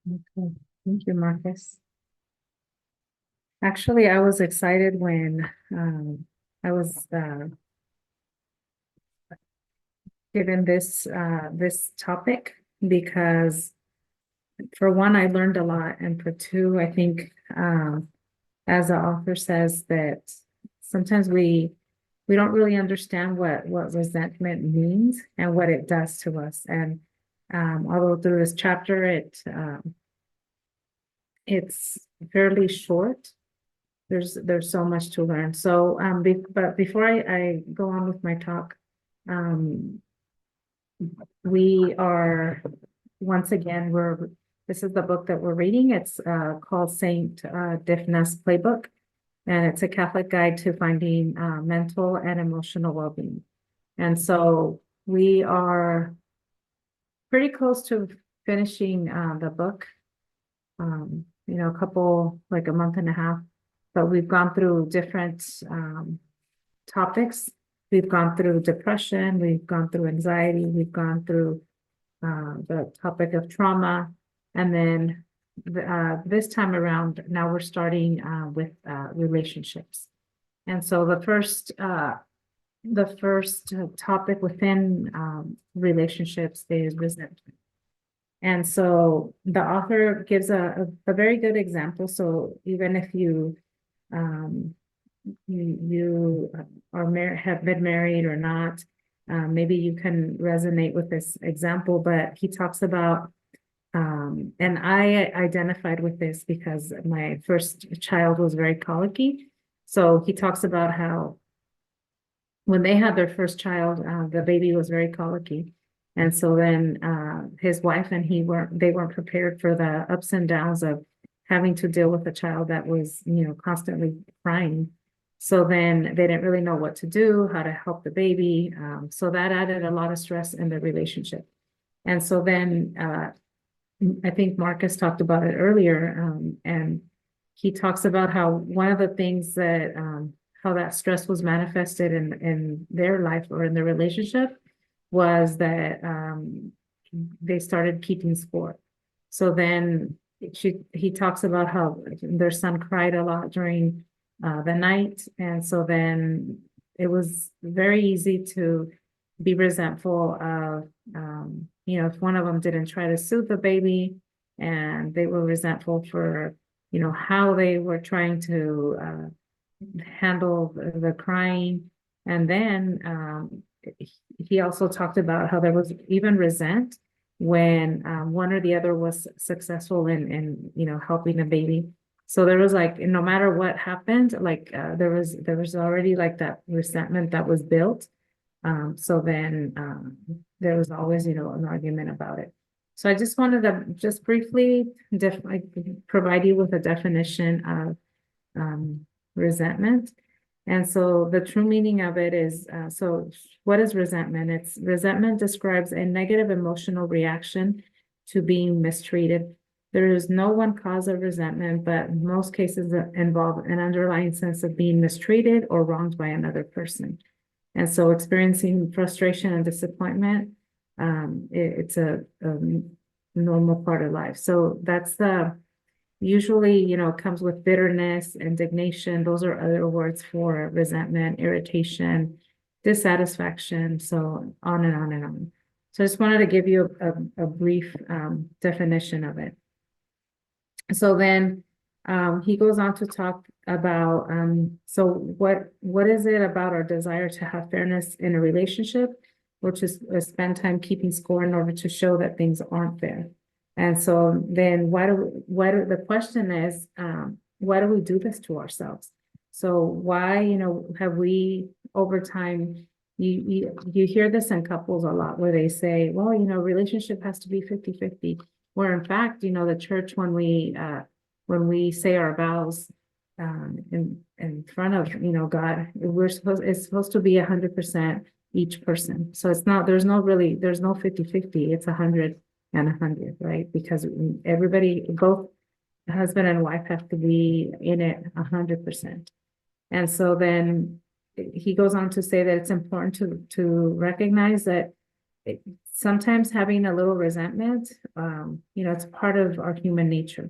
Okay. Thank you, Marcus. Actually, I was excited when I was given this topic because for one, I learned a lot, and for two, I think as the author says that sometimes we don't really understand what resentment means and what it does to us. And although through this chapter it's fairly short, there's so much to learn. So but before I go on with my talk, um we are once again we're this is the book that we're reading. It's called Saint Diphnah's Playbook, and it's a Catholic guide to finding mental and emotional well-being. And so we are pretty close to finishing the book. A couple, like a month and a half, but we've gone through different topics. We've gone through depression, we've gone through anxiety, we've gone through the topic of trauma, and then this time around, now we're starting with relationships. And so the first topic within relationships is resentment. And so the author gives a very good example. So even if um, you are have been married or not, maybe you can resonate with this example. But he talks about, and I identified with this because my first child was very colicky. So he talks about how when they had their first child, the baby was very colicky. And so then his wife and they weren't prepared for the ups and downs of having to deal with a child that was, constantly crying. So then they didn't really know what to do, how to help the baby. So that added a lot of stress in the relationship. And so then I think Marcus talked about it earlier, and he talks about how one of the things that how that stress was manifested in their life or in their relationship was that they started keeping score. So then he talks about how their son cried a lot during the night, and so then it was very easy to be resentful of if one of them didn't try to soothe the baby, and they were resentful for how they were trying to handle the crying. And then he also talked about how there was even resent when one or the other was successful in helping the baby. So there was like, no matter what happened, like there was already like that resentment that was built. So then there was always an argument about it. So I just wanted to just briefly provide you with a definition of resentment. And so the true meaning of it is, so what is resentment? Resentment describes a negative emotional reaction to being mistreated. There is no one cause of resentment, but most cases involve an underlying sense of being mistreated or wronged by another person. And so experiencing frustration and disappointment, it's a normal part of life. So that's usually, comes with bitterness, indignation. Those are other words for resentment, irritation, dissatisfaction, so on and on and on. So I just wanted to give you a brief definition of it. So then he goes on to talk about, so what is it about our desire to have fairness in a relationship, which is spend time keeping score in order to show that things aren't fair. And so then the question is, why do we do this to ourselves? So why, have we over time, you hear this in couples a lot where they say, well, relationship has to be 50-50. Where in fact, the church, when we say our vows in front of God, it's supposed to be 100% each person. So there's no 50-50, it's 100 and 100, right? Because everybody, both husband and wife, have to be in it 100%. And so then he goes on to say that it's important to recognize that sometimes having a little resentment, it's part of our human nature.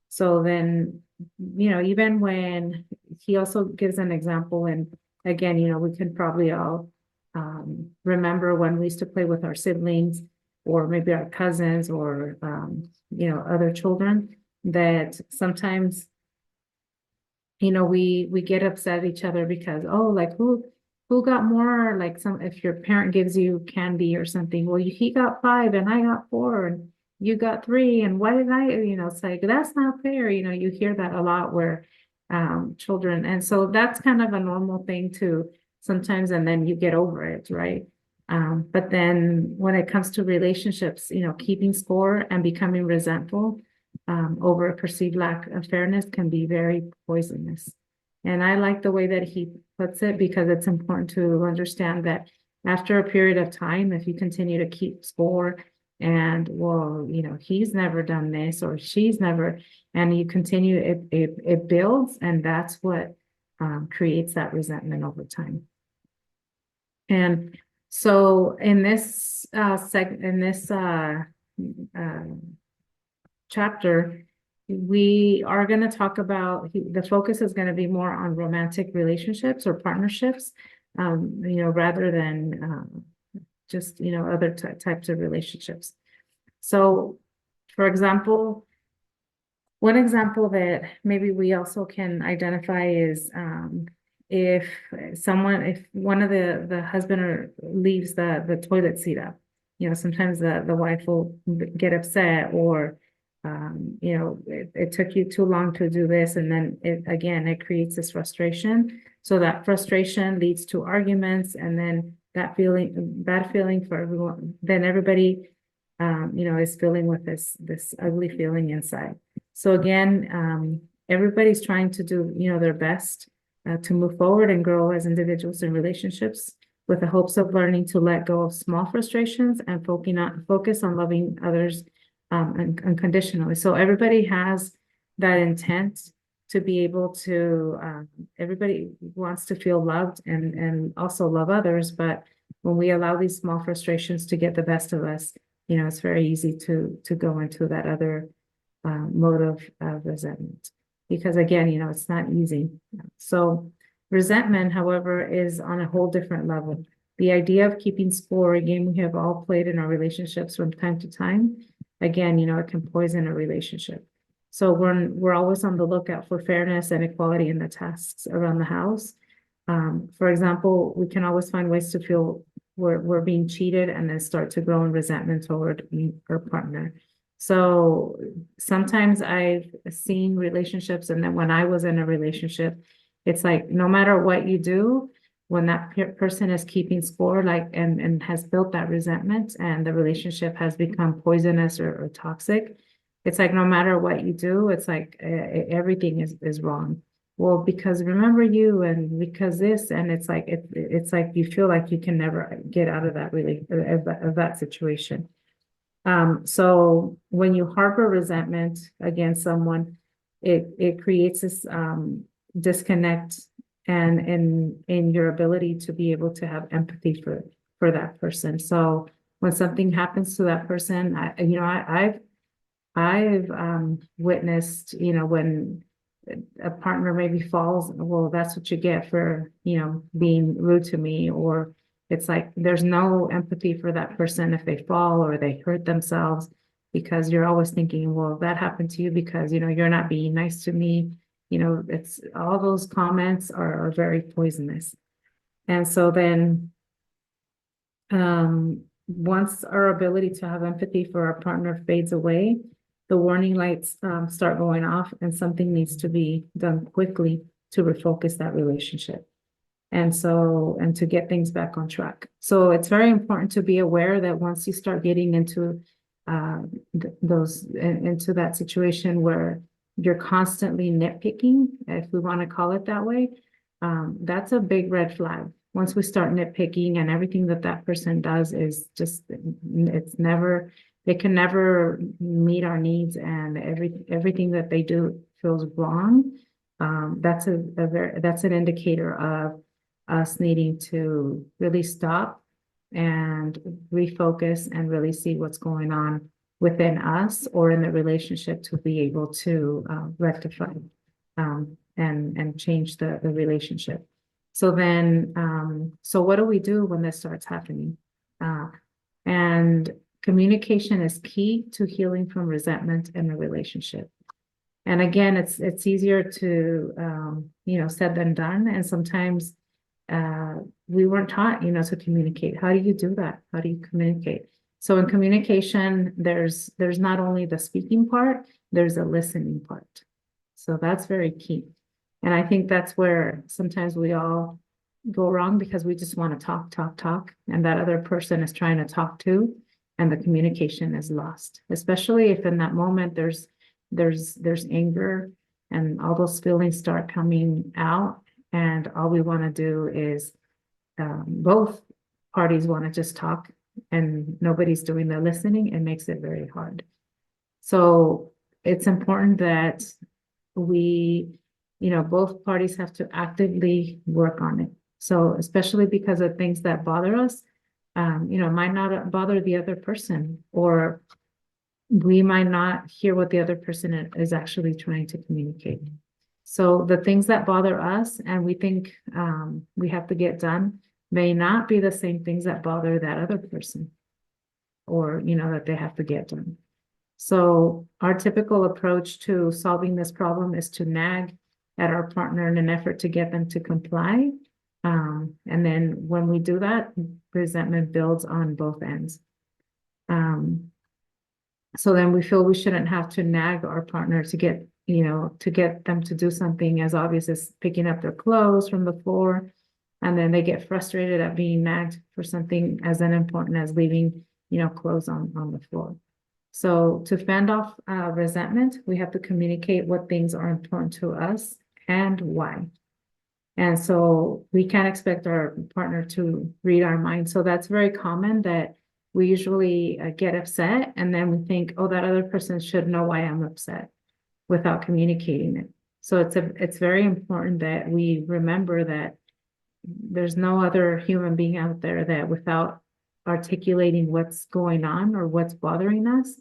So then, even when he also gives an example, and again, we can probably all remember when we used to play with our siblings or maybe our cousins or other children, that sometimes we get upset at each other because, oh, like who got more, like if your parent gives you candy or something, well, he got 5 and I got 4 and you got 3 and why did I, it's like that's not fair. You hear that a lot where children, and so that's kind of a normal thing too sometimes, and then you get over it, right? But then when it comes to relationships, keeping score and becoming resentful over a perceived lack of fairness can be very poisonous. And I like the way that he puts it because it's important to understand that after a period of time, if you continue to keep score and, well, he's never done this or she's never, and you continue, it builds, and that's what creates that resentment over time. And so in this chapter, we are going to talk about, the focus is going to be more on romantic relationships or partnerships, rather than just, other types of relationships. So, for example, one example that maybe we also can identify is if one of the husband leaves the toilet seat up, sometimes the wife will get upset, or it took you too long to do this, and then it creates this frustration. So that frustration leads to arguments, and then that bad feeling for everyone, then everybody is feeling with this ugly feeling inside. So again, everybody's trying to do their best to move forward and grow as individuals in relationships, with the hopes of learning to let go of small frustrations and focus on loving others unconditionally. So everybody has that intent to be able to, everybody wants to feel loved and also love others. But when we allow these small frustrations to get the best of us, it's very easy to go into that other mode of resentment. Because again, it's not easy. So resentment, however, is on a whole different level. The idea of keeping score, a game we have all played in our relationships from time to time, again, it can poison a relationship. So we're always on the lookout for fairness and equality in the tasks around the house. For example, we can always find ways to feel we're being cheated, and then start to grow in resentment toward our partner. So sometimes I've seen relationships, and then when I was in a relationship, it's like no matter what you do, when that person is keeping score, like and has built that resentment, and the relationship has become poisonous or toxic, it's like no matter what you do, it's like everything is wrong. Well, because remember you, and because this, and it's like it's like you feel like you can never get out of that of that situation. So when you harbor resentment against someone, it creates this disconnect and in your ability to be able to have empathy for that person. So when something happens to that person, I've witnessed, when a partner maybe falls, well, that's what you get for, being rude to me, or it's like there's no empathy for that person if they fall or they hurt themselves, because you're always thinking, well, that happened to you because, you're not being nice to me. It's all those comments are very poisonous. And so then once our ability to have empathy for our partner fades away, the warning lights start going off, and something needs to be done quickly to refocus that relationship. And to get things back on track. So it's very important to be aware that once you start getting into into that situation where you're constantly nitpicking, if we want to call it that way, that's a big red flag. Once we start nitpicking and everything that person does is just, they can never meet our needs, and everything that they do feels wrong. That's an indicator of us needing to really stop and refocus and really see what's going on within us or in the relationship to be able to rectify and change the relationship. So then, so what do we do when this starts happening? And communication is key to healing from resentment in a relationship. And again, it's easier to said than done. And sometimes we weren't taught, to communicate. How do you do that? How do you communicate? So in communication, there's not only the speaking part, there's a listening part. So that's very key. And I think that's where sometimes we all go wrong because we just want to talk, and that other person is trying to talk too, and the communication is lost, especially if in that moment there's anger and all those feelings start coming out, and all we want to do is both parties want to just talk and nobody's doing the listening. It makes it very hard. So it's important that we, both parties have to actively work on it. So especially because of things that bother us, might not bother the other person, or we might not hear what the other person is actually trying to communicate. So the things that bother us and we think we have to get done may not be the same things that bother that other person, or, that they have to get done. So our typical approach to solving this problem is to nag at our partner in an effort to get them to comply. And then when we do that, resentment builds on both ends. So then we feel we shouldn't have to nag our partner to get them to do something as obvious as picking up their clothes from the floor. And then they get frustrated at being nagged for something as unimportant as leaving, clothes on the floor. So to fend off resentment, we have to communicate what things are important to us and why. And so we can't expect our partner to read our mind. So that's very common that we usually get upset and then we think, oh, that other person should know why I'm upset, without communicating it. So it's very important that we remember that there's no other human being out there that without articulating what's going on or what's bothering us,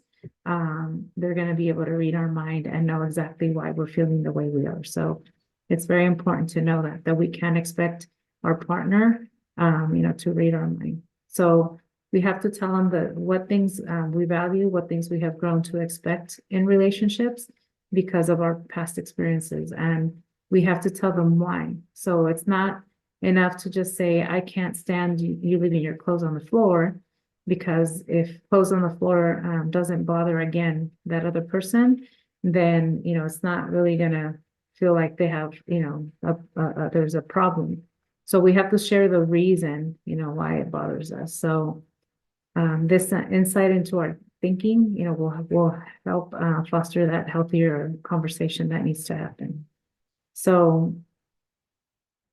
they're going to be able to read our mind and know exactly why we're feeling the way we are. So it's very important to know that we can't expect our partner, to read our mind. So we have to tell them what things we value, what things we have grown to expect in relationships because of our past experiences. And we have to tell them why. So it's not enough to just say, I can't stand you leaving your clothes on the floor, because if clothes on the floor doesn't bother, again, that other person, then, it's not really gonna feel like they have, there's a problem. So we have to share the reason, why it bothers us. So this insight into our thinking, will help foster that healthier conversation that needs to happen. So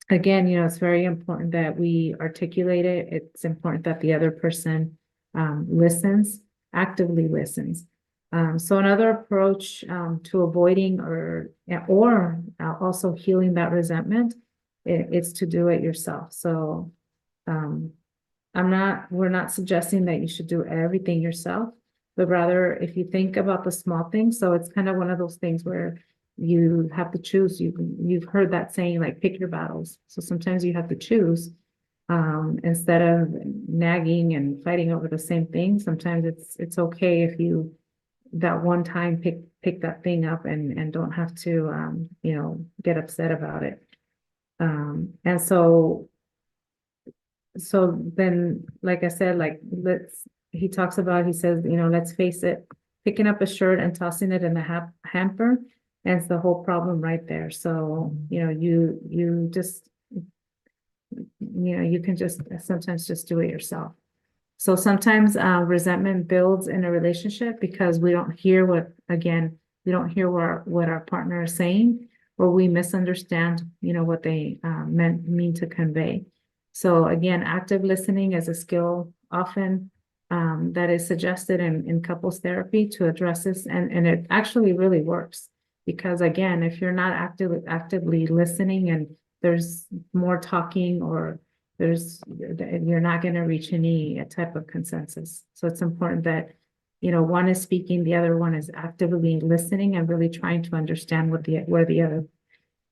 again, it's very important that we articulate it. It's important that the other person listens, actively listens. So another approach to avoiding or also healing that resentment is to do it yourself. So we're not suggesting that you should do everything yourself, but rather if you think about the small things. So it's kind of one of those things where you have to choose. You've heard that saying, like, pick your battles. So sometimes you have to choose instead of nagging and fighting over the same thing. Sometimes it's okay if you that one time pick that thing up and don't have to get upset about it. And so then, like I said, he says, let's face it, picking up a shirt and tossing it in the hamper ends the whole problem right there. So, you just, you can just sometimes just do it yourself. So sometimes resentment builds in a relationship because we don't hear what our partner is saying, or we misunderstand, what they mean to convey. So again, active listening is a skill often that is suggested in couples therapy to address this, and it actually really works, because again, if you're not actively listening and there's more talking, or you're not going to reach any type of consensus. So it's important that, one is speaking, the other one is actively listening and really trying to understand where the other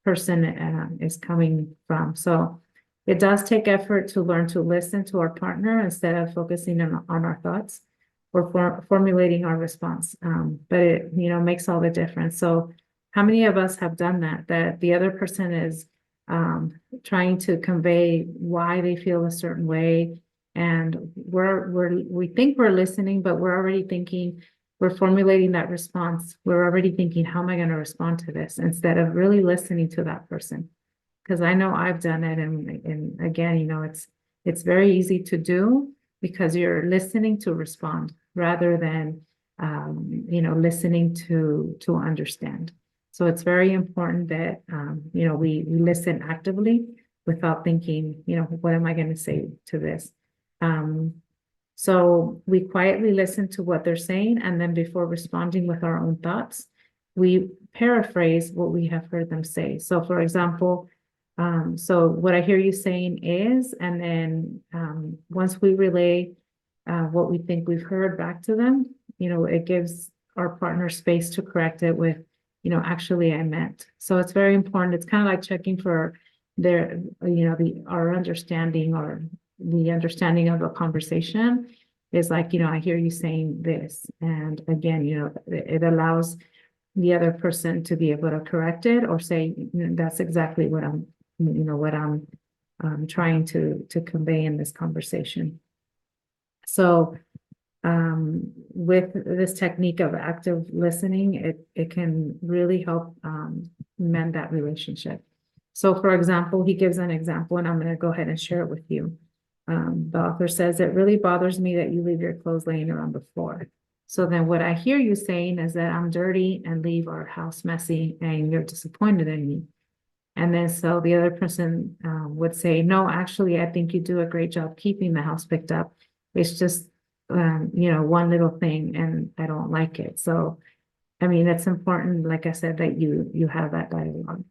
person is coming from. So it does take effort to learn to listen to our partner instead of focusing on our thoughts or formulating our response. But it, makes all the difference. So how many of us have done that the other person is trying to convey why they feel a certain way, and we think we're listening, but we're already thinking, we're formulating that response. We're already thinking, how am I going to respond to this, instead of really listening to that person? Because I know I've done it, and again, it's very easy to do because you're listening to respond rather than listening to understand. So it's very important that we listen actively without thinking, what am I going to say to this? So we quietly listen to what they're saying, and then before responding with our own thoughts, we paraphrase what we have heard them say. So for example, so what I hear you saying is, and then once we relay what we think we've heard back to them, it gives our partner space to correct it with, actually I meant. So it's very important. It's kind of like checking for their, our understanding, or the understanding of a conversation is like, I hear you saying this. And again, it allows the other person to be able to correct it or say, that's exactly what I'm trying to convey in this conversation. So with this technique of active listening, it can really help mend that relationship. So for example, he gives an example, and I'm going to go ahead and share it with you. The author says, it really bothers me that you leave your clothes laying around the floor. So then what I hear you saying is that I'm dirty and leave our house messy and you're disappointed in me. And then so the other person would say, no, actually, I think you do a great job keeping the house picked up. It's just, one little thing and I don't like it. So, I mean, it's important, like I said, that you have that dialogue.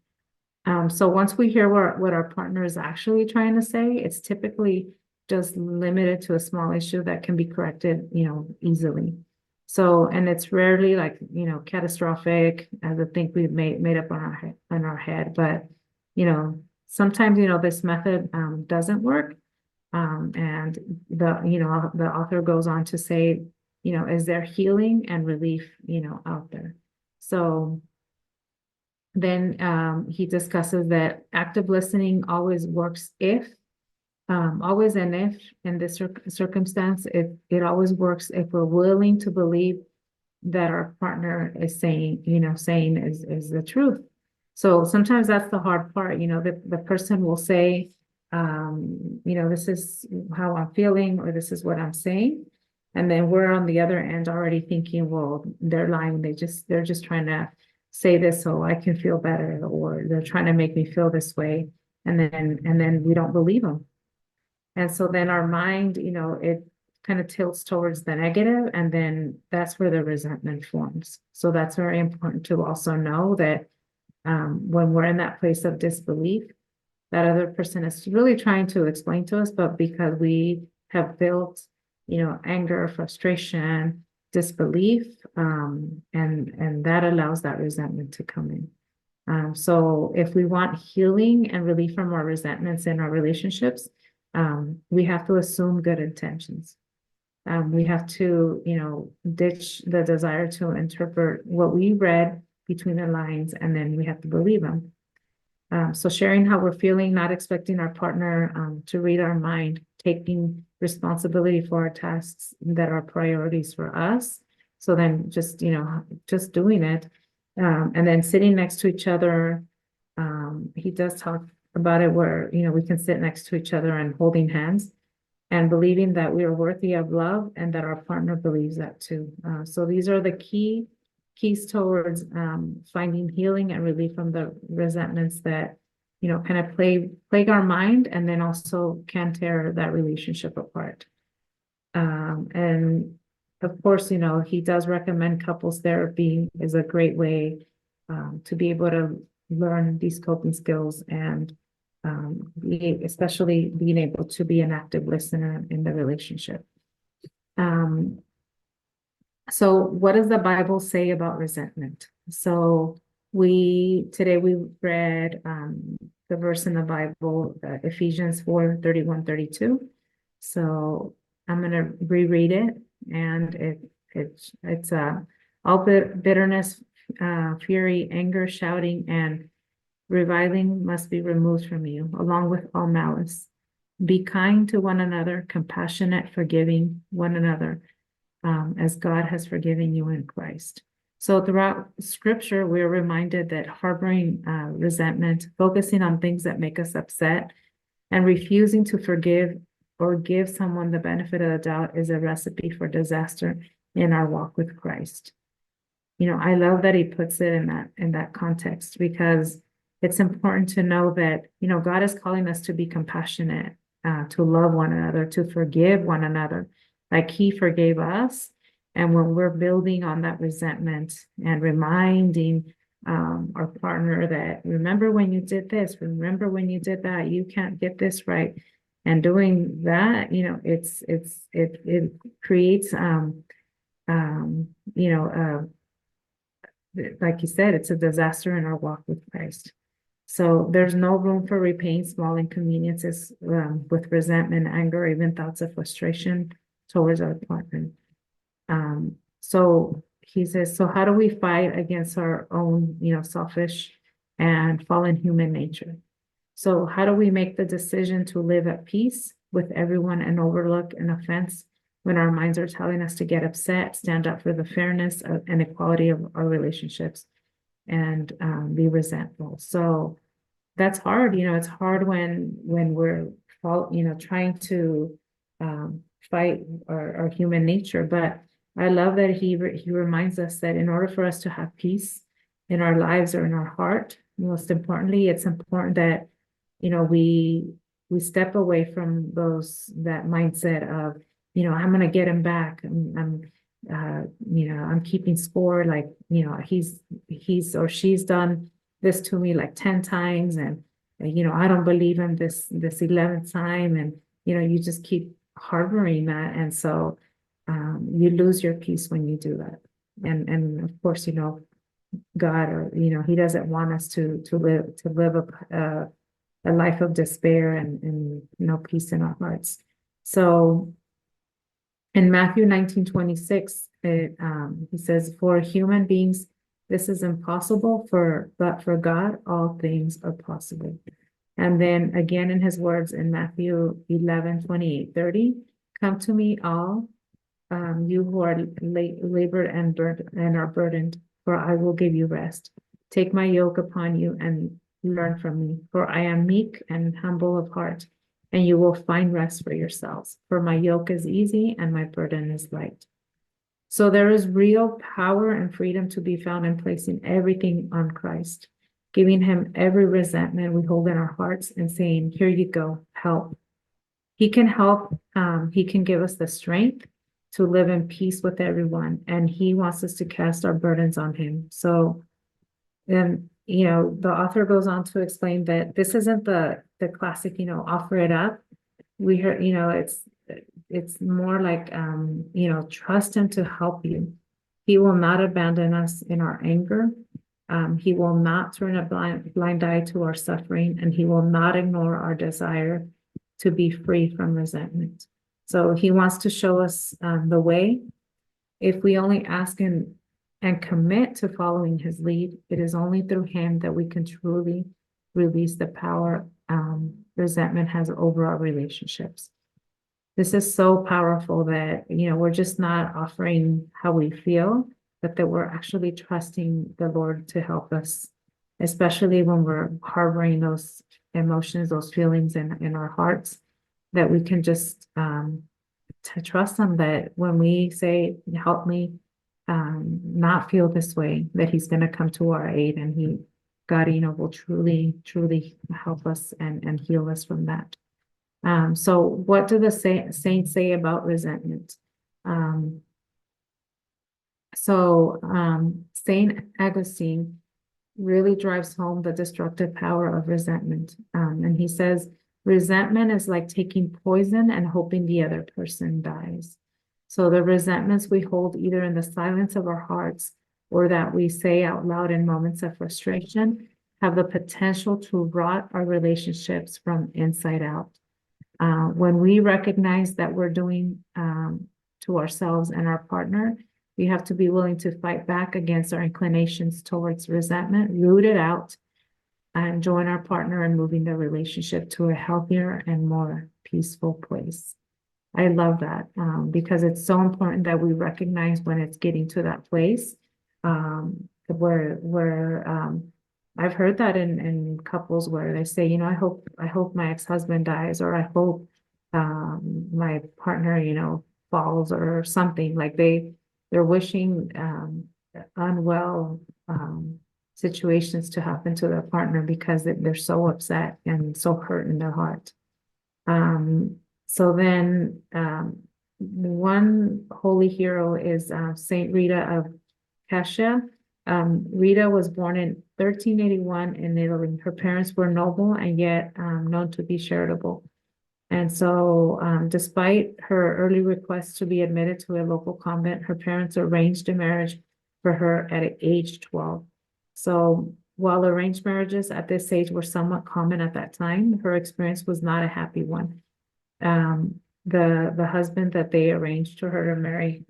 So once we hear what our partner is actually trying to say, it's typically just limited to a small issue that can be corrected, easily. So, and it's rarely like, catastrophic, as I think we've made up on our head, but, sometimes, this method, doesn't work. And the author goes on to say, is there healing and relief, out there? So then, he discusses that active listening always works always and if in this circumstance, it always works if we're willing to believe that our partner is saying is the truth. So sometimes that's the hard part, the person will say, this is how I'm feeling, or this is what I'm saying. And then we're on the other end already thinking, well, they're lying. They're just trying to say this so I can feel better, or they're trying to make me feel this way. And then we don't believe them. And so then our mind, it kind of tilts towards the negative, and then that's where the resentment forms. So that's very important to also know that when we're in that place of disbelief, that other person is really trying to explain to us, but because we have built, anger, frustration, disbelief, and that allows that resentment to come in. So if we want healing and relief from our resentments in our relationships, we have to assume good intentions. We have to, ditch the desire to interpret what we read between the lines, and then we have to believe them. So sharing how we're feeling, not expecting our partner to read our mind, taking responsibility for our tasks that are priorities for us. So then just doing it, and then sitting next to each other. He does talk about it where, we can sit next to each other and holding hands and believing that we are worthy of love and that our partner believes that too. So these are the keys towards finding healing and relief from the resentments that, kind of plague our mind, and then also can tear that relationship apart. And of course, he does recommend couples therapy is a great way to be able to learn these coping skills and especially being able to be an active listener in the relationship. So what does the Bible say about resentment? So today we read the verse in the Bible, Ephesians 4:31-32. So I'm gonna reread it, and it's all bitterness, fury, anger, shouting, and reviling must be removed from you, along with all malice. Be kind to one another, compassionate, forgiving one another, as God has forgiven you in Christ. So throughout scripture, we're reminded that harboring resentment, focusing on things that make us upset, and refusing to forgive or give someone the benefit of the doubt is a recipe for disaster in our walk with Christ. I love that he puts it in that context, because it's important to know that, God is calling us to be compassionate, to love one another, to forgive one another, like he forgave us. And when we're building on that resentment and reminding our partner that, remember when you did this, remember when you did that, you can't get this right. And doing that, it creates, like you said, it's a disaster in our walk with Christ. So there's no room for repaying small inconveniences with resentment, anger, or even thoughts of frustration towards our partner. So he says, so how do we fight against our own, selfish and fallen human nature? So how do we make the decision to live at peace with everyone and overlook an offense when our minds are telling us to get upset, stand up for the fairness and equality of our relationships, and be resentful? So that's hard. It's hard when we're trying to fight our human nature. But I love that he reminds us that in order for us to have peace in our lives or in our heart, most importantly, it's important that we step away from that mindset of, I'm gonna get him back. I'm keeping score, like, he's or she's done this to me like 10 times, and I don't believe him this 11th time, and you just keep harboring that, and so you lose your peace when you do that. And of course, God, or he doesn't want us to live a life of despair and no peace in our hearts. So in Matthew 19:26, he says, for human beings, this is impossible, but for God, all things are possible. And then again in his words in Matthew 11:28-30, come to me all, you who are labored and are burdened, for I will give you rest. Take my yoke upon you and learn from me, for I am meek and humble of heart, and you will find rest for yourselves. For my yoke is easy and my burden is light. So there is real power and freedom to be found in placing everything on Christ, giving him every resentment we hold in our hearts and saying, here you go, help. He can help. He can give us the strength to live in peace with everyone, and he wants us to cast our burdens on him. So then, the author goes on to explain that this isn't the classic, offer it up. We heard, it's more like, trust him to help you. He will not abandon us in our anger. He will not turn a blind eye to our suffering, and he will not ignore our desire to be free from resentment. So he wants to show us the way. If we only ask him and commit to following his lead, it is only through him that we can truly release the power resentment has over our relationships. This is so powerful that, we're just not offering how we feel, but that we're actually trusting the Lord to help us, especially when we're harboring those emotions, those feelings in our hearts, that we can just to trust him, that when we say, help me not feel this way, that he's going to come to our aid, and God, will truly help us and heal us from that. So what do the saints say about resentment? Saint Augustine really drives home the destructive power of resentment. And he says, resentment is like taking poison and hoping the other person dies. So the resentments we hold either in the silence of our hearts or that we say out loud in moments of frustration have the potential to rot our relationships from inside out. When we recognize that we're doing to ourselves and our partner, we have to be willing to fight back against our inclinations towards resentment, root it out, and join our partner in moving the relationship to a healthier and more peaceful place. I love that because it's so important that we recognize when it's getting to that place where I've heard that in couples where they say, I hope my ex-husband dies, or I hope my partner, falls or something. Like they're wishing unwell situations to happen to their partner because they're so upset and so hurt in their heart. So then one holy hero is Saint Rita of Cascia. Rita was born in 1381 in Italy. Her parents were noble and yet known to be charitable. And so despite her early request to be admitted to a local convent, her parents arranged a marriage for her at age 12. So while arranged marriages at this age were somewhat common at that time, her experience was not a happy one. The husband that they arranged for her to marry,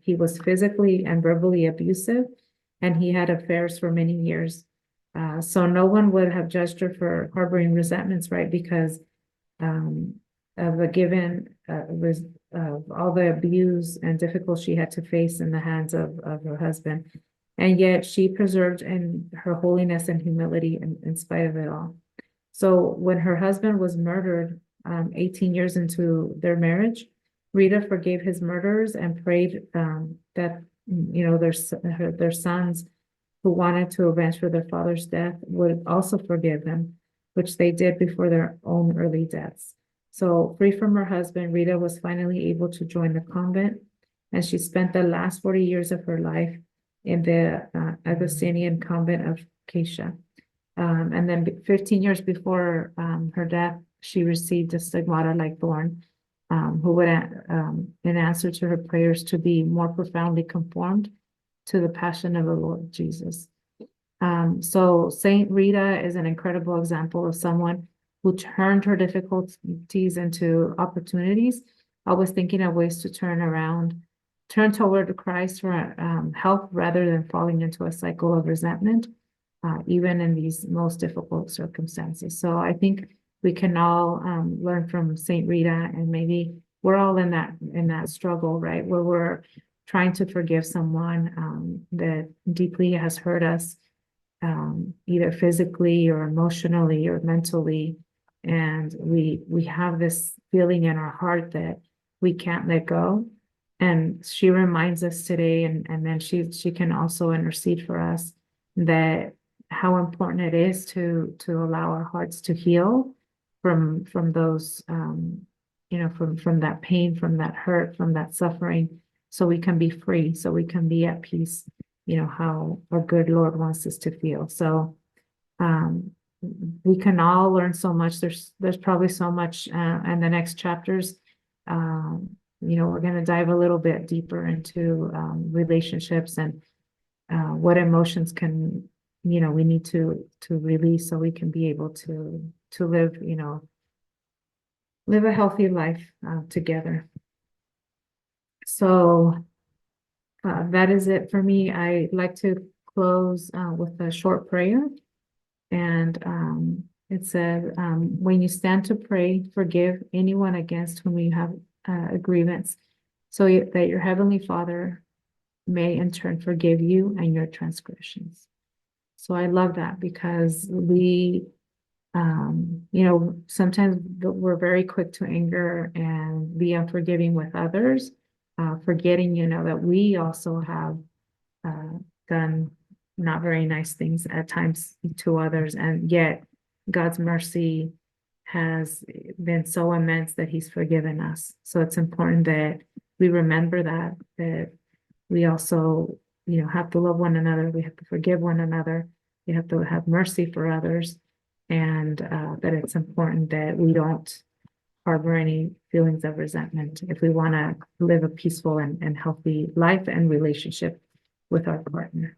he was physically and verbally abusive, and he had affairs for many years. So no one would have judged her for harboring resentments, right? Because of the given all the abuse and difficulty she had to face in the hands of her husband. And yet she preserved in her holiness and humility in spite of it all. So when her husband was murdered 18 years into their marriage, Rita forgave his murderers and prayed that their sons who wanted to avenge for their father's death would also forgive them, which they did before their own early deaths. So free from her husband, Rita was finally able to join the convent, and she spent the last 40 years of her life in the Augustinian convent of Cascia. And then 15 years before her death, she received a stigmata like thorn, who would, in answer to her prayers, to be more profoundly conformed to the passion of the Lord Jesus. So Saint Rita is an incredible example of someone who turned her difficulties into opportunities, always thinking of ways to turn toward Christ for help rather than falling into a cycle of resentment, even in these most difficult circumstances. So I think we can all learn from Saint Rita, and maybe we're all in that struggle, right? Where we're trying to forgive someone that deeply has hurt us, either physically or emotionally or mentally. And we have this feeling in our heart that we can't let go. And she reminds us today, and then she can also intercede for us, that how important it is to allow our hearts to heal from those from that pain, from that hurt, from that suffering, so we can be free, so we can be at peace, how our good Lord wants us to feel. So we can all learn so much. There's probably so much in the next chapters. We're going to dive a little bit deeper into relationships and what emotions can we need to release so we can be able to live a healthy life together. So that is it for me. I like to close with a short prayer. And it says, when you stand to pray, forgive anyone against whom you have agreements, so that your heavenly Father may in turn forgive you and your transgressions. So I love that, because we, sometimes we're very quick to anger and be unforgiving with others, forgetting, that we also have done not very nice things at times to others, and yet God's mercy has been so immense that He's forgiven us. So it's important that we remember that we also, have to love one another. We have to forgive one another. you have to have mercy for others, and that it's important that we don't harbor any feelings of resentment if we want to live a peaceful and healthy life and relationship with our partner.